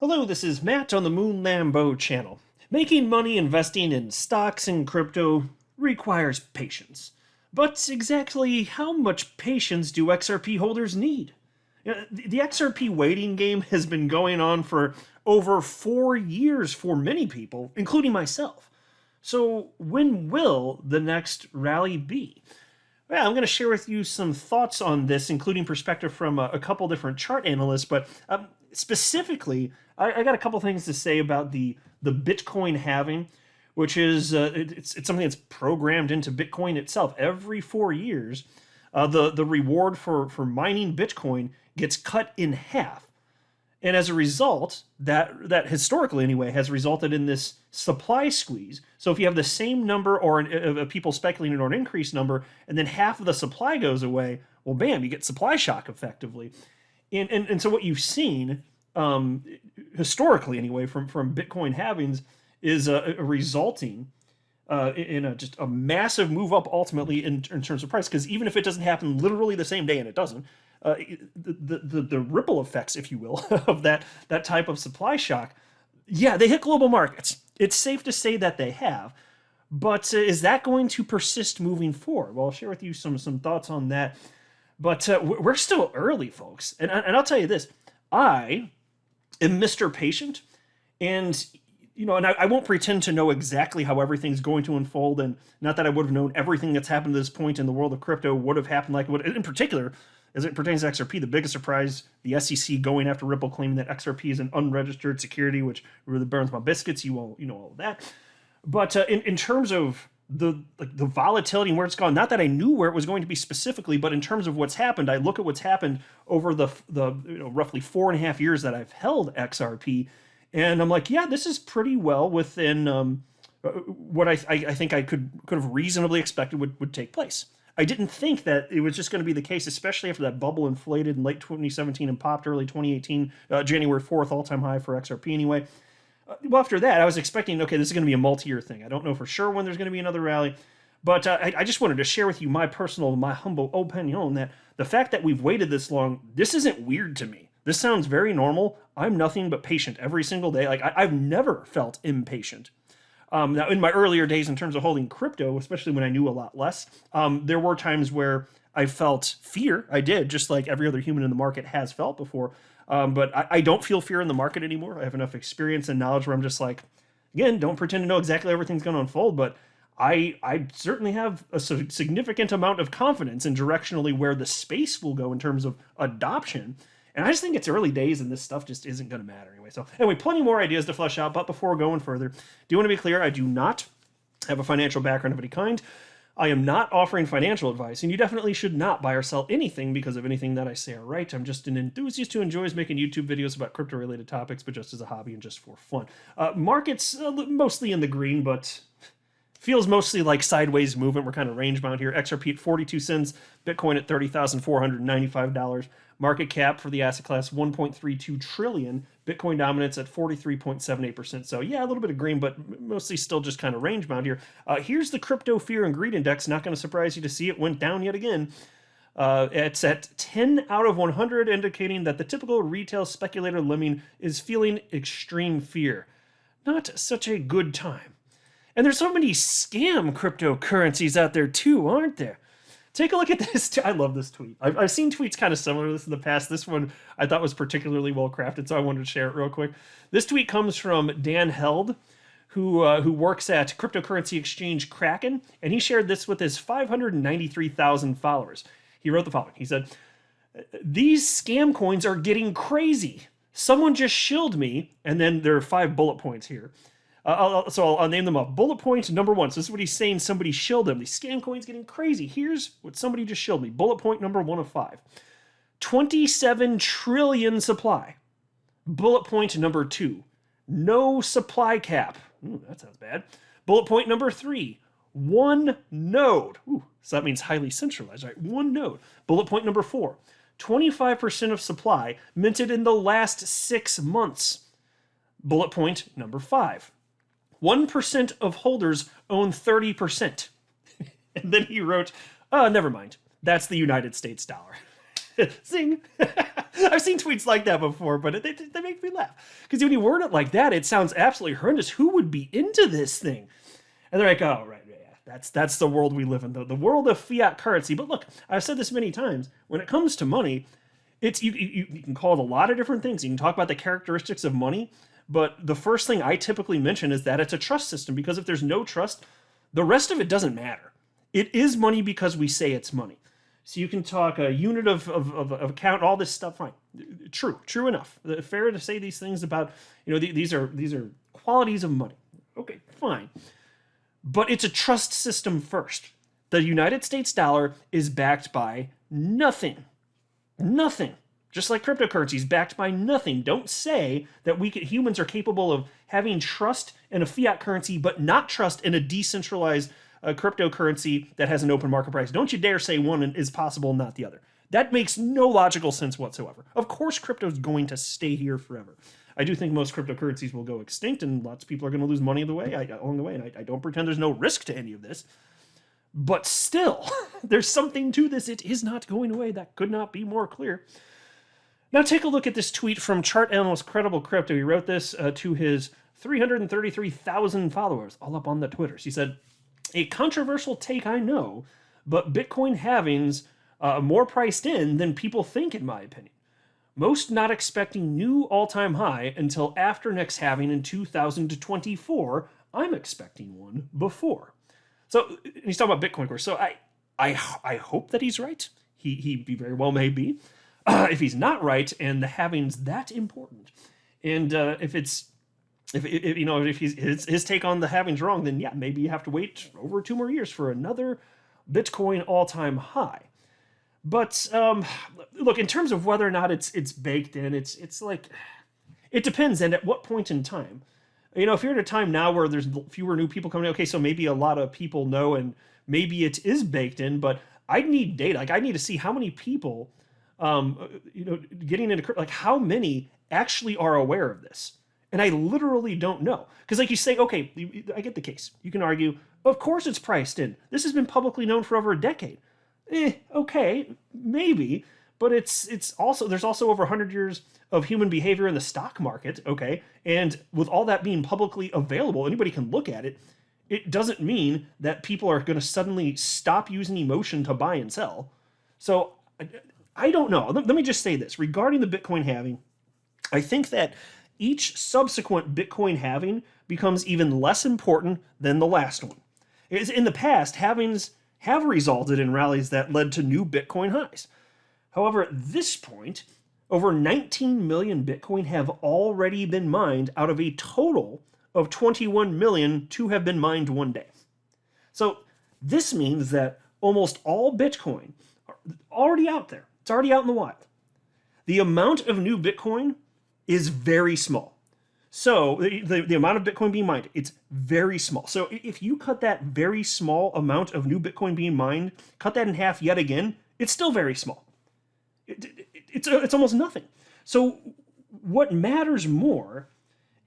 Hello, this is Matt on the Moon Lambo channel. Making money investing in stocks and crypto requires patience. But exactly how much patience do XRP holders need? The XRP waiting game has been going on for over 4 years for many people, including myself. So, when will the next rally be? Yeah, I'm going to share with you some thoughts on this, including perspective from a couple different chart analysts. But specifically, I got a couple things to say about the Bitcoin halving, which is it's something that's programmed into Bitcoin itself. Every 4 years, the reward for mining Bitcoin gets cut in half. And as a result, that historically anyway has resulted in this supply squeeze. So if you have the same number of people speculating or an increased number, and then half of the supply goes away, well, bam, you get supply shock effectively. And so what you've seen historically anyway from Bitcoin halvings is a resulting in just a massive move up ultimately in terms of price. Because even if it doesn't happen literally the same day, and it doesn't, the ripple effects, if you will, of that type of supply shock, yeah, they hit global markets. It's safe to say that they have, but is that going to persist moving forward? Well, I'll share with you some thoughts on that. But we're still early, folks, and I'll tell you this: I am Mr. Patient, and and I won't pretend to know exactly how everything's going to unfold, and not that I would have known everything that's happened to this point in the world of crypto would have happened like it would, in particular, as it pertains to XRP, the biggest surprise, the SEC going after Ripple, claiming that XRP is an unregistered security, which really burns my biscuits. You all of that. But in terms of the volatility and where it's gone, not that I knew where it was going to be specifically, but in terms of what's happened, I look at what's happened over the roughly 4.5 years that I've held XRP, and I'm like, yeah, this is pretty well within what I think I could have reasonably expected would take place. I didn't think that it was just going to be the case, especially after that bubble inflated in late 2017 and popped early 2018, January 4th, all-time high for XRP anyway. Well, after that, I was expecting, okay, this is going to be a multi-year thing. I don't know for sure when there's going to be another rally, but I just wanted to share with you my humble opinion that the fact that we've waited this long, this isn't weird to me. This sounds very normal. I'm nothing but patient every single day. Like, I've never felt impatient. Now, in my earlier days, in terms of holding crypto, especially when I knew a lot less, there were times where I felt fear. I did, just like every other human in the market has felt before. But I don't feel fear in the market anymore. I have enough experience and knowledge where I'm just like, again, don't pretend to know exactly how everything's going to unfold, but I certainly have a significant amount of confidence in directionally where the space will go in terms of adoption. And I just think it's early days and this stuff just isn't going to matter anyway. So anyway, plenty more ideas to flesh out. But before going further, do want to be clear, I do not have a financial background of any kind. I am not offering financial advice, and you definitely should not buy or sell anything because of anything that I say or write. I'm just an enthusiast who enjoys making YouTube videos about crypto-related topics, but just as a hobby and just for fun. Markets mostly in the green, but feels mostly like sideways movement. We're kind of range bound here. XRP at 42 cents, Bitcoin at $30,495. Market cap for the asset class 1.32 trillion. Bitcoin dominance at 43.78%. So yeah, a little bit of green, but mostly still just kind of range bound here. Here's the crypto fear and greed index. Not going to surprise you to see it went down yet again. It's at 10 out of 100, indicating that the typical retail speculator lemming is feeling extreme fear. Not such a good time. And there's so many scam cryptocurrencies out there too, aren't there? Take a look at this. I love this tweet. I've seen tweets kind of similar to this in the past. This one I thought was particularly well crafted, so I wanted to share it real quick. This tweet comes from Dan Held, who works at cryptocurrency exchange Kraken, and he shared this with his 593,000 followers. He wrote the following. He said, "These scam coins are getting crazy. Someone just shilled me," and then there are 5 bullet points here. I'll name them up. Bullet point number 1. So this is what he's saying. Somebody shilled him. These scam coins getting crazy. Here's what somebody just shilled me. Bullet point number 1 of 5. 27 trillion supply. Bullet point number 2. No supply cap. Ooh, that sounds bad. Bullet point number 3. 1 node. Ooh, so that means highly centralized, right? 1 node. Bullet point number 4. 25% of supply minted in the last 6 months. Bullet point number 5. 1% of holders own 30%. And then he wrote, oh, never mind. That's the United States dollar. Zing. I've seen tweets like that before, but they make me laugh. Because when you word it like that, it sounds absolutely horrendous. Who would be into this thing? And they're like, oh, right, yeah, that's the world we live in, the world of fiat currency. But look, I've said this many times. When it comes to money, it's you can call it a lot of different things. You can talk about the characteristics of money, but the first thing I typically mention is that it's a trust system, because if there's no trust, the rest of it doesn't matter. It is money because we say it's money. So you can talk a unit of account, all this stuff, fine. True enough. Fair to say these things about, these are qualities of money. Okay, fine. But it's a trust system first. The United States dollar is backed by nothing. Nothing. Just like cryptocurrency is backed by nothing. Don't say that humans are capable of having trust in a fiat currency, but not trust in a decentralized cryptocurrency that has an open market price. Don't you dare say one is possible and not the other. That makes no logical sense whatsoever. Of course, crypto is going to stay here forever. I do think most cryptocurrencies will go extinct, and lots of people are going to lose money along the way, and I don't pretend there's no risk to any of this. But still, there's something to this. It is not going away. That could not be more clear. Now take a look at this tweet from chart analyst Credible Crypto. He wrote this to his 333,000 followers, all up on the Twitters. He said, a controversial take, I know, but Bitcoin halvings more priced in than people think, in my opinion. Most not expecting new all-time high until after next halving in 2024. I'm expecting one before. So he's talking about Bitcoin, of course. So I hope that he's right. He very well may be. If he's not right, and the halving's that important, and if his take on the halving's wrong, then yeah, maybe you have to wait over 2 more years for another Bitcoin all-time high. But look, in terms of whether or not it's baked in, it's like, it depends, and at what point in time. If you're at a time now where there's fewer new people coming in, okay, so maybe a lot of people know, and maybe it is baked in, but I need data. Like, I need to see how many people, getting into, like, how many actually are aware of this. And I literally don't know. Because like you say, okay, I get the case. You can argue, of course it's priced in. This has been publicly known for over a decade. Okay, maybe. But it's also, there's also over 100 years of human behavior in the stock market, okay? And with all that being publicly available, anybody can look at it. It doesn't mean that people are going to suddenly stop using emotion to buy and sell. So I don't know. Let me just say this. Regarding the Bitcoin halving, I think that each subsequent Bitcoin halving becomes even less important than the last one. In the past, halvings have resulted in rallies that led to new Bitcoin highs. However, at this point, over 19 million Bitcoin have already been mined out of a total of 21 million to have been mined one day. So this means that almost all Bitcoin are already out there. It's already out in the wild. The amount of new Bitcoin is very small. So the amount of Bitcoin being mined, it's very small. So if you cut that very small amount of new Bitcoin being mined, cut that in half yet again, it's still very small. It's almost nothing. So what matters more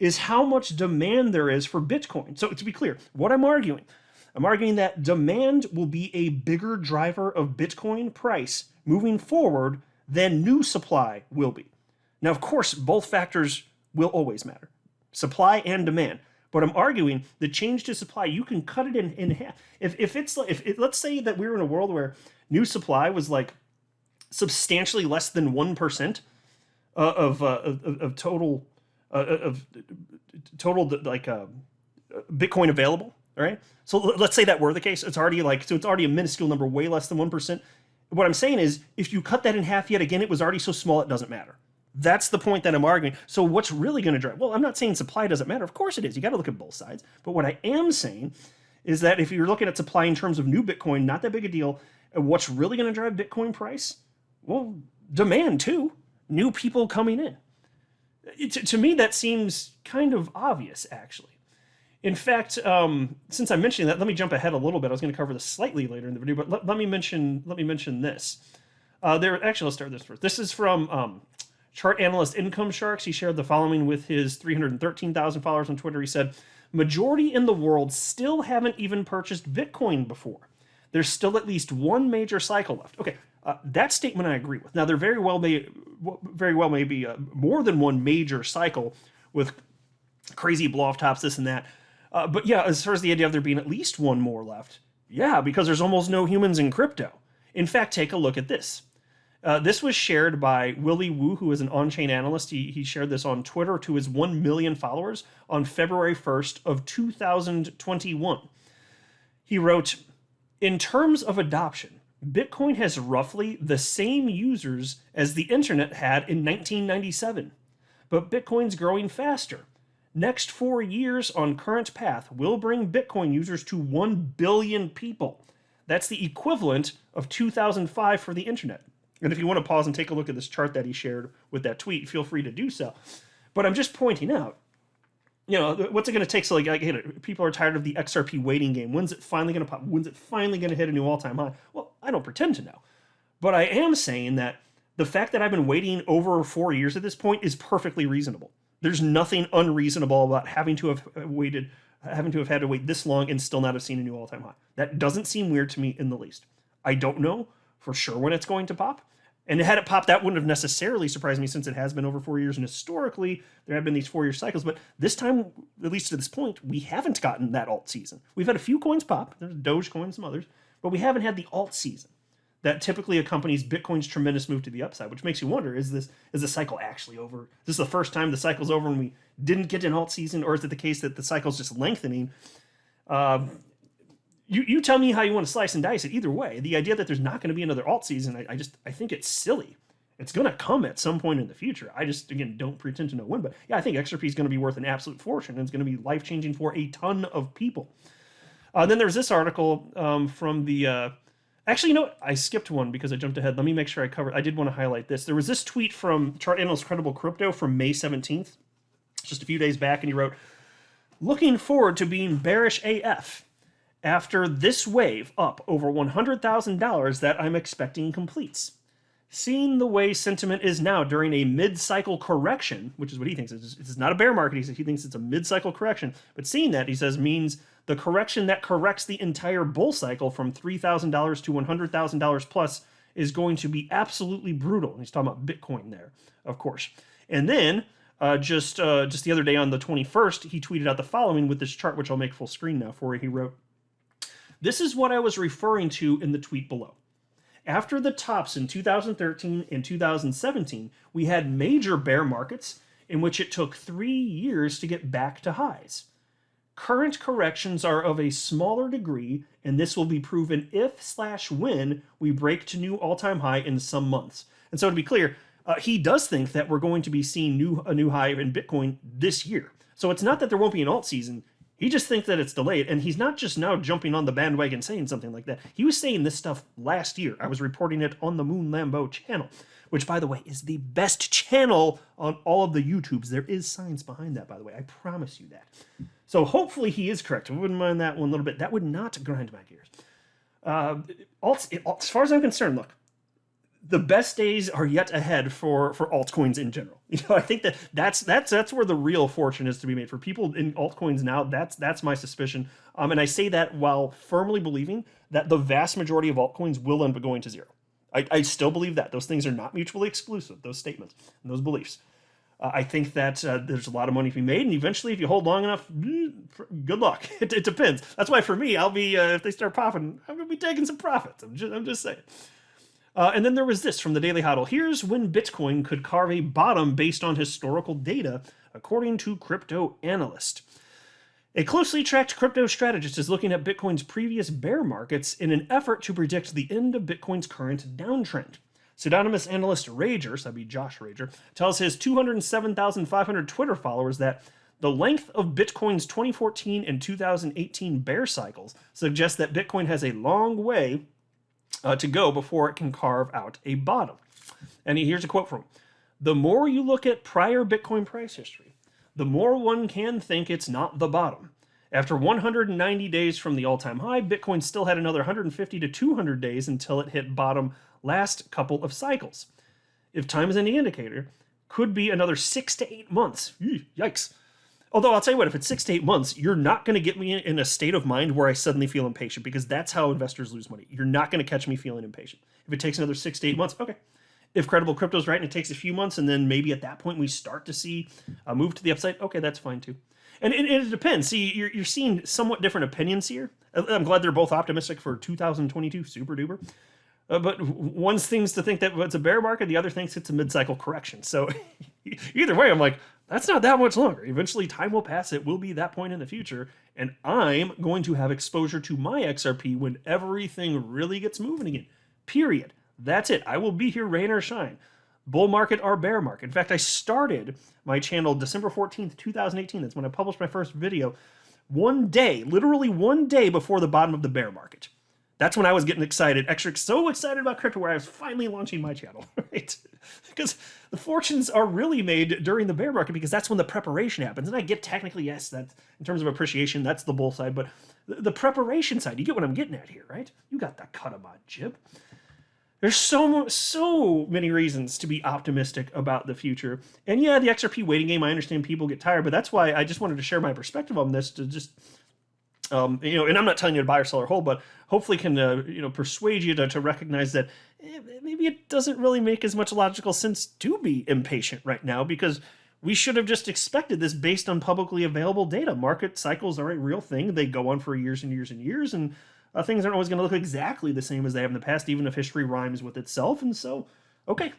is how much demand there is for Bitcoin. So to be clear, what I'm arguing that demand will be a bigger driver of Bitcoin price moving forward than new supply will be. Now, of course, both factors will always matter, supply and demand. But I'm arguing the change to supply, you can cut it in half. Let's say that we were in a world where new supply was like substantially less than 1% of total Bitcoin available. All right. So let's say that were the case. It's already a minuscule number, way less than 1%. What I'm saying is, if you cut that in half yet again, it was already so small it doesn't matter. That's the point that I'm arguing. So what's really going to drive? Well, I'm not saying supply doesn't matter. Of course it is. You got to look at both sides. But what I am saying is that if you're looking at supply in terms of new Bitcoin, not that big a deal. What's really going to drive Bitcoin price? Well, demand too. New people coming in. To me, that seems kind of obvious, actually. In fact, since I'm mentioning that, let me jump ahead a little bit. I was going to cover this slightly later in the video, but let me mention this. Let's start this first. This is from chart analyst Income Sharks. He shared the following with his 313,000 followers on Twitter. He said, majority in the world still haven't even purchased Bitcoin before. there's still at least one major cycle left. Okay, that statement I agree with. Now, there very well may be more than one major cycle with crazy blow-off tops, this and that. But yeah, as far as the idea of there being at least one more left, yeah, because there's almost no humans in crypto. In fact, take a look at this. This was shared by Willy Woo, who is an on-chain analyst. He shared this on Twitter to his 1 million followers on February 1st of 2021. He wrote, in terms of adoption, Bitcoin has roughly the same users as the internet had in 1997, but Bitcoin's growing faster. Next 4 years on current path will bring Bitcoin users to 1 billion people. That's the equivalent of 2005 for the internet. And if you want to pause and take a look at this chart that he shared with that tweet, feel free to do so. But I'm just pointing out, what's it going to take? So, people are tired of the Xrp waiting game. When's it finally going to pop? When's it finally going to hit a new all-time high? Well, I don't pretend to know. But I am saying that the fact that I've been waiting over 4 years at this point is perfectly reasonable. There's nothing unreasonable about having to have had to wait this long and still not have seen a new all-time high. That doesn't seem weird to me in the least. I don't know for sure when it's going to pop. And had it popped, that wouldn't have necessarily surprised me since it has been over 4 years. And historically, there have been these 4-year cycles. But this time, at least to this point, we haven't gotten that alt season. We've had a few coins pop. There's Dogecoin, some others. But we haven't had the alt season that typically accompanies Bitcoin's tremendous move to the upside, which makes you wonder, is the cycle actually over? Is this the first time the cycle's over and we didn't get an alt season? Or is it the case that the cycle's just lengthening? You tell me how you want to slice and dice it. Either way, the idea that there's not going to be another alt season, I think it's silly. It's going to come at some point in the future. I just, again, don't pretend to know when. But yeah, I think Xrp is going to be worth an absolute fortune. And it's going to be life-changing for a ton of people. Then there's this article from the... actually, I skipped one because I jumped ahead. Let me make sure I covered... I did want to highlight this. There was this tweet from chart analyst Credible Crypto from May 17th, just a few days back, and he wrote, looking forward to being bearish AF after this wave up over $100,000 that I'm expecting completes. Seeing the way sentiment is now during a mid-cycle correction, which is what he thinks. It's not a bear market. He thinks it's a mid-cycle correction. But seeing that, he says, means the correction that corrects the entire bull cycle from $3,000 to $100,000 plus is going to be absolutely brutal. And he's talking about Bitcoin there, of course. And then, just the other day on the 21st, he tweeted out the following with this chart, which I'll make full screen now for you. He wrote, this is what I was referring to in the tweet below. After the tops in 2013 and 2017, we had major bear markets in which it took 3 years to get back to highs. Current corrections are of a smaller degree, and this will be proven if/when we break to new all-time high in some months. And so to be clear, he does think that we're going to be seeing a new high in Bitcoin this year. So it's not that there won't be an alt season. He just thinks that it's delayed, and he's not just now jumping on the bandwagon saying something like that. He was saying this stuff last year. I was reporting it on the Moon Lambo channel, which, by the way, is the best channel on all of the YouTubes. There is science behind that, by the way. I promise you that. So hopefully he is correct. I wouldn't mind that one a little bit. That would not grind my gears. As far as I'm concerned, look, the best days are yet ahead for altcoins in general. I think that's where the real fortune is to be made for people in altcoins now. That's my suspicion, and I say that while firmly believing that the vast majority of altcoins will end up going to zero. I still believe that those things are not mutually exclusive. Those statements and those beliefs. I think that there's a lot of money to be made, and eventually, if you hold long enough, good luck. It depends. That's why for me, I'll be if they start popping, I'm gonna be taking some profits. I'm just saying. And then there was this from the Daily Hodl. Here's when Bitcoin could carve a bottom based on historical data, according to Crypto Analyst. A closely tracked crypto strategist is looking at Bitcoin's previous bear markets in an effort to predict the end of Bitcoin's current downtrend. Pseudonymous analyst Rager, so that'd be Josh Rager, tells his 207,500 Twitter followers that the length of Bitcoin's 2014 and 2018 bear cycles suggests that Bitcoin has a long way to go before it can carve out a bottom. And here's a quote from him. The more you look at prior Bitcoin price history, the more one can think it's not the bottom. After 190 days from the all-time high, Bitcoin still had another 150 to 200 days until it hit bottom last couple of cycles. If time is any indicator, could be another 6 to 8 months. Yikes. Although I'll tell you what, if it's 6 to 8 months, you're not going to get me in a state of mind where I suddenly feel impatient, because that's how investors lose money. You're not going to catch me feeling impatient. If it takes another 6 to 8 months, okay. If Credible Crypto's right and it takes a few months, and then maybe at that point we start to see a move to the upside, okay, that's fine too. And it depends. See, you're seeing somewhat different opinions here. I'm glad they're both optimistic for 2022, super duper. But one seems to think that it's a bear market, the other thinks it's a mid-cycle correction. So either way, I'm like, that's not that much longer. Eventually, time will pass. It will be that point in the future. And I'm going to have exposure to my XRP when everything really gets moving again. Period. That's it. I will be here, rain or shine. Bull market or bear market. In fact, I started my channel December 14th, 2018. That's when I published my first video. One day, literally one day before the bottom of the bear market. That's when I was getting excited, so excited about crypto, where I was finally launching my channel, right? Because the fortunes are really made during the bear market, because that's when the preparation happens. And I get technically, yes, that in terms of appreciation, that's the bull side, but the preparation side, you get what I'm getting at here, right? You got the cut of my jib. There's so many reasons to be optimistic about the future. And yeah, the Xrp waiting game, I understand people get tired, but that's why I just wanted to share my perspective on this, to just and I'm not telling you to buy or sell or hold, but hopefully can, persuade you to recognize that maybe it doesn't really make as much logical sense to be impatient right now, because we should have just expected this based on publicly available data. Market cycles are a real thing. They go on for years and years and years, and things aren't always going to look exactly the same as they have in the past, even if history rhymes with itself. And so, okay,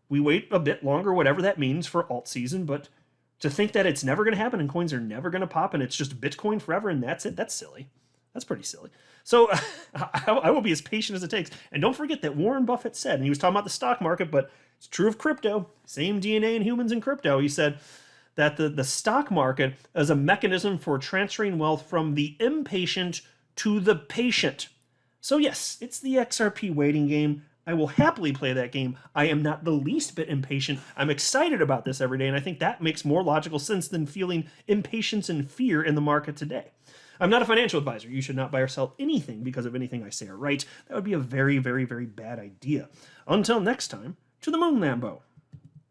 we wait a bit longer, whatever that means for alt season, but to think that it's never going to happen and coins are never going to pop and it's just Bitcoin forever and that's it, that's silly. That's pretty silly. So I will be as patient as it takes. And don't forget that Warren Buffett said, and he was talking about the stock market, but it's true of crypto, same DNA in humans and crypto. He said that the stock market is a mechanism for transferring wealth from the impatient to the patient. So yes, it's the XRP waiting game. I will happily play that game. I am not the least bit impatient. I'm excited about this every day, and I think that makes more logical sense than feeling impatience and fear in the market today. I'm not a financial advisor. You should not buy or sell anything because of anything I say or write. That would be a very, very, very bad idea. Until next time, to the moon, Lambo.